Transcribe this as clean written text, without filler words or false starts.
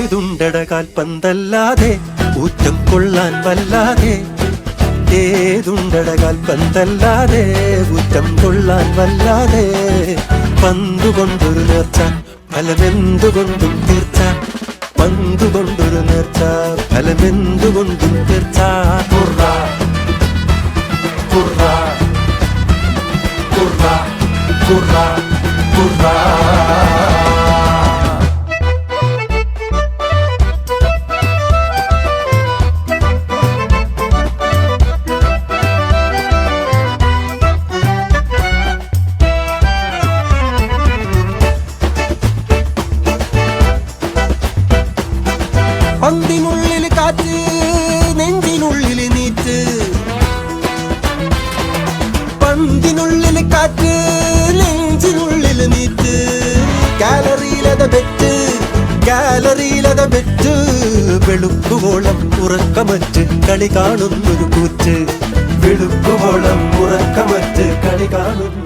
ഏതുണ്ടട കാൽപന്തല്ലാതെ ഊറ്റം കൊള്ളാൻ വല്ലാതെ ഏതുണ്ടട കാൽപന്തല്ലാതെ ഊറ്റം കൊള്ളാൻ വല്ലാതെ പന്തുകൊണ്ടൊരു നേർച്ച ഫലമെന്തുകൊണ്ടും തീർച്ച പന്തുകൊണ്ടൊരു നേർച്ച ഫലമെന്തുകൊണ്ടും തീർച്ച കുർറ കുർറ കുർറ കുർറ കുർറ പന്തിനുള്ളിൽ കാറ്റ് നെഞ്ചിനുള്ളിൽ നീറ്റ് പന്തിനുള്ളിൽ കാറ്റ് നെഞ്ചിനുള്ളിൽ നീറ്റ് ഗാലറിയിലത ബെറ്റ് വെളുക്കുവോളം ഉറക്കമറ്റ് കളി കാണുന്നൊരു കൂറ്റ് വെളുക്കുവോളം ഉറക്കമറ്റ് കളി കാണുന്നു